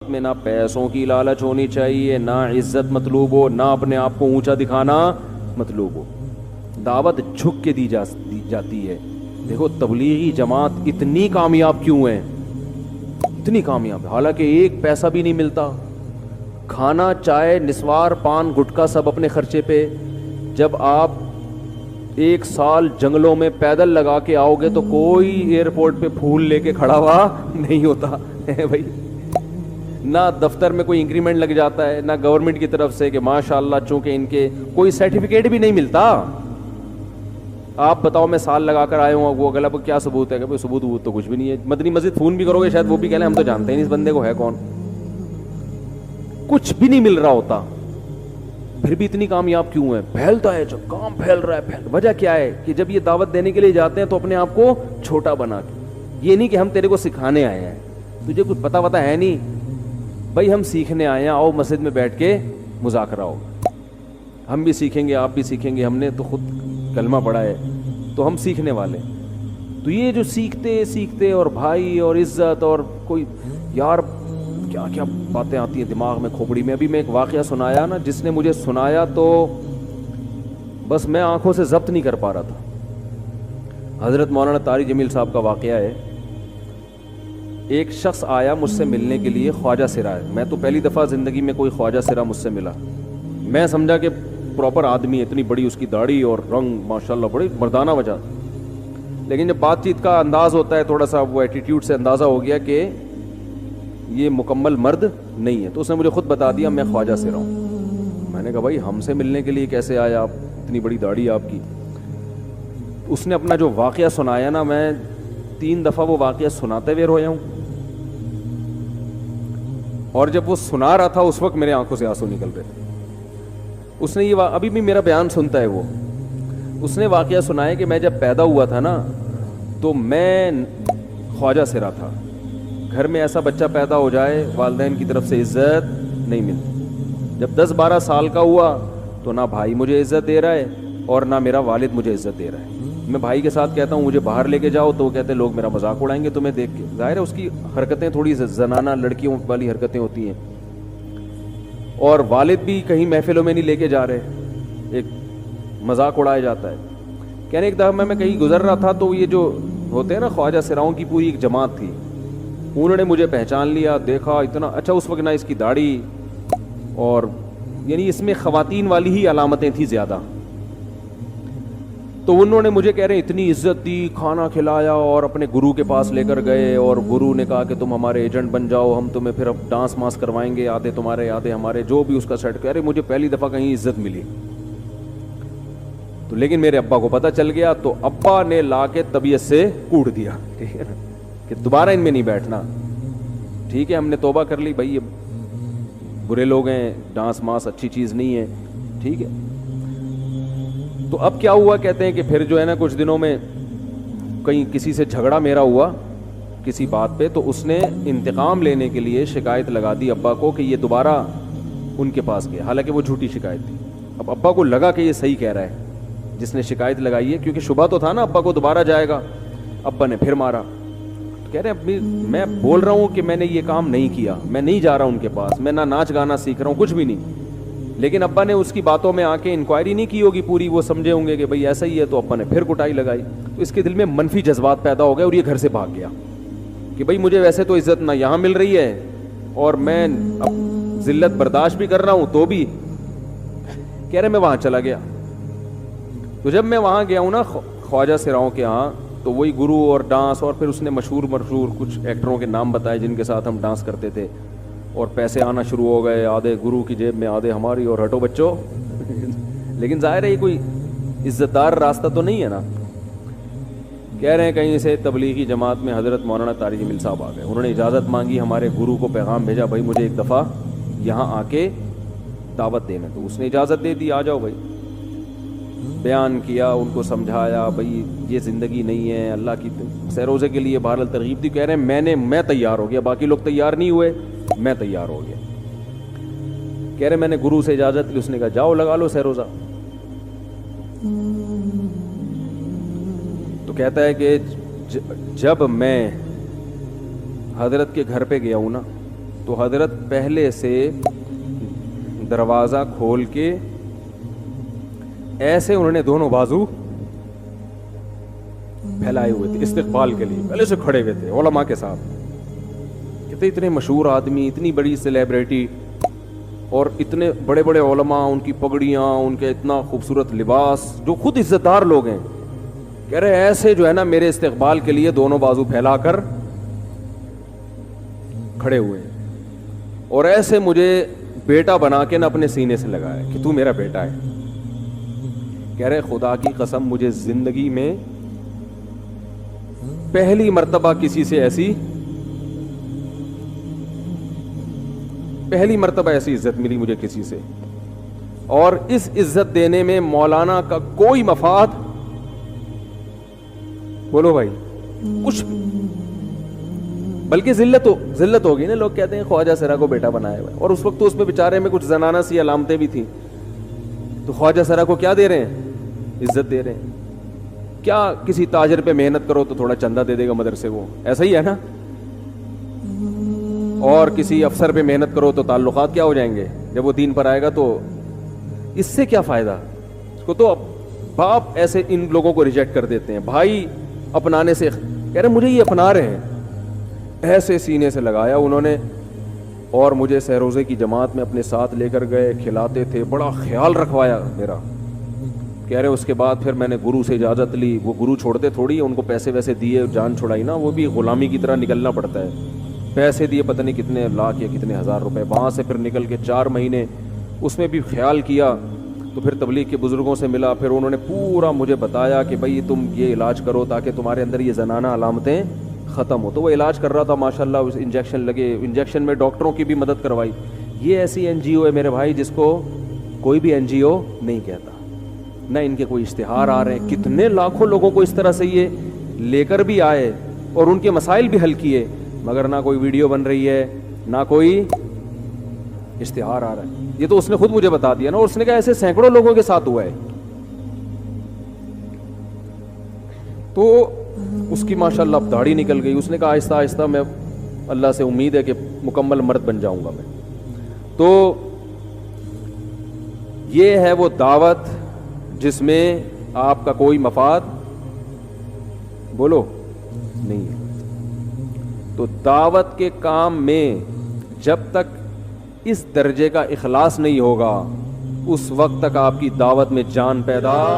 میں نہ پیسوں کی لالچ ہونی چاہیے، نہ عزت مطلوب ہو، نہ اپنے آپ کو اونچا دکھانا مطلوب ہو. دعوت جھک کے دی جاتی ہے. دیکھو تبلیغی جماعت اتنی کامیاب کیوں ہے، اتنی کامیاب، حالانکہ ایک پیسہ بھی نہیں ملتا. کھانا، چائے، نسوار، پان، گٹکا سب اپنے خرچے پہ. جب آپ ایک سال جنگلوں میں پیدل لگا کے آؤ گے تو کوئی ایئرپورٹ پہ پھول لے کے کھڑا ہوا نہیں ہوتا ہے بھائی. نہ دفتر میں کوئی انکریمنٹ لگ جاتا ہے، نہ گورنمنٹ کی طرف سے کہ ماشاءاللہ چونکہ ان کے کوئی سرٹیفکیٹ بھی نہیں ملتا. آپ بتاؤ میں سال لگا کر آئے ہوں، وہ اگلا کیا ثبوت ہے؟ کہ ثبوت تو کچھ بھی نہیں ہے. مدنی مسجد فون بھی کرو گے شاید وہ بھی کہہ لیں ہم تو جانتے ہی نہیں اس بندے کو ہے کون. کچھ بھی نہیں مل رہا ہوتا، پھر بھی اتنی کامیاب کیوں ہے؟ پھیلتا ہے، جو کام پھیل رہا ہے. وجہ کیا ہے کہ جب یہ دعوت دینے کے لیے جاتے ہیں تو اپنے آپ کو چھوٹا بنا کے، یہ نہیں کہ ہم تیرے کو سکھانے آئے ہیں، تجھے کچھ پتا ہے نہیں بھائی، ہم سیکھنے آئے ہیں، آؤ مسجد میں بیٹھ کے مذاکرہ ہوگا، ہم بھی سیکھیں گے، آپ بھی سیکھیں گے، ہم نے تو خود کلمہ پڑھا ہے تو ہم سیکھنے والے. تو یہ جو سیکھتے اور بھائی اور عزت اور کوئی یار کیا کیا باتیں آتی ہیں دماغ میں، کھوپڑی میں. ابھی میں ایک واقعہ سنایا نا، جس نے مجھے سنایا تو بس میں آنکھوں سے ضبط نہیں کر پا رہا تھا. حضرت مولانا طارق جمیل صاحب کا واقعہ ہے. ایک شخص آیا مجھ سے ملنے کے لیے، خواجہ سرا ہے. میں تو پہلی دفعہ زندگی میں کوئی خواجہ سرا مجھ سے ملا. میں سمجھا کہ پراپر آدمی ہے، اتنی بڑی اس کی داڑھی اور رنگ ماشاءاللہ بڑی مردانہ وجہ. لیکن جب بات چیت کا انداز ہوتا ہے تھوڑا سا، وہ ایٹیٹیوڈ سے اندازہ ہو گیا کہ یہ مکمل مرد نہیں ہے. تو اس نے مجھے خود بتا دیا میں خواجہ سرا ہوں. میں نے کہا بھائی ہم سے ملنے کے لیے کیسے آئے آپ، اتنی بڑی داڑھی آپ کی. اس نے اپنا جو واقعہ سنایا نا، میں 3 دفعہ وہ واقعہ سناتے ہوئے رویا ہوں. اور جب وہ سنا رہا تھا اس وقت میرے آنکھوں سے آنسو نکل رہے تھے. اس نے یہ ابھی بھی میرا بیان سنتا ہے وہ. اس نے واقعہ سنایا کہ میں جب پیدا ہوا تھا نا تو میں خواجہ سرا تھا. گھر میں ایسا بچہ پیدا ہو جائے والدین کی طرف سے عزت نہیں ملتی. جب 10-12 سال کا ہوا تو نہ بھائی مجھے عزت دے رہا ہے اور نہ میرا والد مجھے عزت دے رہا ہے. میں بھائی کے ساتھ کہتا ہوں مجھے باہر لے کے جاؤ تو وہ کہتے ہیں لوگ میرا مذاق اڑائیں گے تمہیں دیکھ کے. ظاہر ہے اس کی حرکتیں تھوڑی زنانہ لڑکیوں والی حرکتیں ہوتی ہیں. اور والد بھی کہیں محفلوں میں نہیں لے کے جا رہے، ایک مذاق اڑایا جاتا ہے. کہنے ایک دفعہ میں کہیں گزر رہا تھا تو یہ جو ہوتے ہیں نا خواجہ سراؤں کی پوری ایک جماعت تھی، انہوں نے مجھے پہچان لیا، دیکھا اتنا اچھا. اس وقت نہ اس کی داڑھی اور یعنی اس میں خواتین والی ہی علامتیں تھیں زیادہ. تو انہوں نے مجھے کہہ رہے ہیں اتنی عزت دی، کھانا کھلایا اور اپنے گرو کے پاس لے کر گئے. اور گرو نے کہا کہ تم ہمارے ایجنٹ بن جاؤ، ہم تمہیں پھر اب ڈانس ماس کروائیں گے، آدھے تمہارے آدھے ہمارے، جو بھی اس کا سیٹ. کہہ رہے مجھے پہلی دفعہ کہیں عزت ملی. تو لیکن میرے ابا کو پتہ چل گیا تو ابا نے لا کے طبیعت سے کوٹ دیا، ٹھیک ہے نا، کہ دوبارہ ان میں نہیں بیٹھنا. ٹھیک ہے ہم نے توبہ کر لی بھائی، یہ برے لوگ ہیں، ڈانس ماس اچھی چیز نہیں ہے، ٹھیک ہے. تو اب کیا ہوا، کہتے ہیں کہ پھر جو ہے نا کچھ دنوں میں کہیں کسی سے جھگڑا میرا ہوا کسی بات پہ، تو اس نے انتقام لینے کے لیے شکایت لگا دی ابا کو کہ یہ دوبارہ ان کے پاس گیا. حالانکہ وہ جھوٹی شکایت تھی. اب ابا کو لگا کہ یہ صحیح کہہ رہا ہے جس نے شکایت لگائی ہے، کیونکہ شبہ تو تھا نا ابا کو دوبارہ جائے گا. ابا نے پھر مارا. کہہ رہے میں بول رہا ہوں کہ میں نے یہ کام نہیں کیا، میں نہیں جا رہا ان کے پاس، میں نہ ناچ گانا سیکھ رہا ہوں، کچھ بھی نہیں. لیکن ابا نے اس کی باتوں میں آ کے انکوائری نہیں کی ہوگی پوری، وہ سمجھے ہوں گے کہ بھئی ایسا ہی ہے. تو ابا نے پھر کٹائی لگائی. تو اس کے دل میں منفی جذبات پیدا ہو گئے اور یہ گھر سے بھاگ گیا کہ بھئی مجھے ویسے تو عزت نہ یہاں مل رہی ہے اور میں اب ذلت برداشت بھی کر رہا ہوں تو بھی. کہہ رہے میں وہاں چلا گیا. تو جب میں وہاں گیا ہوں نا خواجہ سراؤں کے ہاں، تو وہی گرو اور ڈانس، اور پھر اس نے مشہور کچھ ایکٹروں کے نام بتائے جن کے ساتھ ہم ڈانس کرتے تھے. اور پیسے آنا شروع ہو گئے، آدھے گرو کی جیب میں آدھے ہماری، اور ہٹو بچوں. لیکن ظاہر ہے یہ کوئی عزت دار راستہ تو نہیں ہے نا. کہہ رہے ہیں کہیں سے تبلیغی جماعت میں حضرت مولانا طارق جمیل صاحب آ گئے. انہوں نے اجازت مانگی، ہمارے گرو کو پیغام بھیجا بھائی مجھے ایک دفعہ یہاں آ کے دعوت دینا. تو اس نے اجازت دے دی، آ جاؤ بھائی. بیان کیا، ان کو سمجھایا بھائی یہ زندگی نہیں ہے، اللہ کی سیروزے کے لیے بہرحال ترغیب دی. کہہ رہے ہیں میں تیار ہو گیا، باقی لوگ تیار نہیں ہوئے، میں تیار ہو گیا. کہہ رہے میں نے گرو سے اجازت لی، اس نے کہا جاؤ لگا لو سیروزہ. تو کہتا ہے کہ جب میں حضرت کے گھر پہ گیا ہوں نا تو حضرت پہلے سے دروازہ کھول کے ایسے انہوں نے دونوں بازو پھیلائے ہوئے تھے استقبال کے لیے, پہلے سے کھڑے ہوئے تھے علماء کے ساتھ. کہتے اتنے مشہور آدمی, اتنی بڑی سیلیبریٹی, اور اتنے بڑے بڑے علماء, ان کی پگڑیاں, ان کے اتنا خوبصورت لباس, جو خود عزت دار لوگ ہیں, کہہ رہے ایسے جو ہے نا میرے استقبال کے لیے دونوں بازو پھیلا کر کھڑے ہوئے, اور ایسے مجھے بیٹا بنا کے نہ اپنے سینے سے لگایا کہ تو میرا بیٹا ہے. کہہ رہے خدا کی قسم مجھے زندگی میں پہلی مرتبہ ایسی عزت ملی مجھے کسی سے, اور اس عزت دینے میں مولانا کا کوئی مفاد, بولو بھائی, کچھ, بلکہ ذلت ہوگی نا. لوگ کہتے ہیں خواجہ سرا کو بیٹا بنایا ہوا ہے, اور اس وقت تو اس میں بیچارے میں کچھ زنانہ سی علامتیں بھی تھیں, تو خواجہ سرا کو کیا دے رہے ہیں, عزت دے رہے ہیں. کیا کسی تاجر پہ محنت کرو تو تھوڑا چندہ دے دے گا مدرسے, وہ ایسا ہی ہے نا, اور کسی افسر پہ محنت کرو تو تعلقات کیا ہو جائیں گے, جب وہ دین پر آئے گا تو اس سے کیا فائدہ. اس کو تو باپ ایسے ان لوگوں کو ریجیکٹ کر دیتے ہیں, بھائی اپنانے سے. کہہ رہے مجھے یہ اپنا رہے ہیں, ایسے سینے سے لگایا انہوں نے, اور مجھے سہروزے کی جماعت میں اپنے ساتھ لے کر گئے, کھلاتے تھے, بڑا خیال رکھوایا میرا. کہہ رہے اس کے بعد پھر میں نے گرو سے اجازت لی, وہ گرو چھوڑتے تھوڑی, ان کو پیسے ویسے دیے, جان چھڑائی نا, وہ بھی غلامی کی طرح نکلنا پڑتا ہے, پیسے دیے پتہ نہیں کتنے لاکھ یا کتنے ہزار روپے, وہاں سے پھر نکل کے 4 مہینے اس میں بھی خیال کیا. تو پھر تبلیغ کے بزرگوں سے ملا, پھر انہوں نے پورا مجھے بتایا کہ بھائی تم یہ علاج کرو تاکہ تمہارے اندر یہ زنانہ علامتیں ختم ہو. تو وہ علاج کر رہا تھا ماشاءاللہ, اس انجیکشن لگے, انجیکشن میں ڈاکٹروں کی بھی مدد کروائی. یہ ایسی NGO ہے میرے بھائی جس کو کوئی بھی NGO نہیں کہتا, نہ ان کے کوئی اشتہار آ رہے ہیں. کتنے لاکھوں لوگوں کو اس طرح سے یہ لے کر بھی آئے اور ان کے مسائل بھی حل کیے, مگر نہ کوئی ویڈیو بن رہی ہے, نہ کوئی اشتہار آ رہا ہے. یہ تو اس نے خود مجھے بتا دیا نا, اور اس نے کہا ایسے سینکڑوں لوگوں کے ساتھ ہوا ہے. تو اس کی ماشاءاللہ اب داڑھی نکل گئی. اس نے کہا آہستہ آہستہ میں, اللہ سے امید ہے کہ مکمل مرد بن جاؤں گا میں. تو یہ ہے وہ دعوت جس میں آپ کا کوئی مفاد بولو نہیں ہے. تو دعوت کے کام میں جب تک اس درجے کا اخلاص نہیں ہوگا, اس وقت تک آپ کی دعوت میں جان پیدا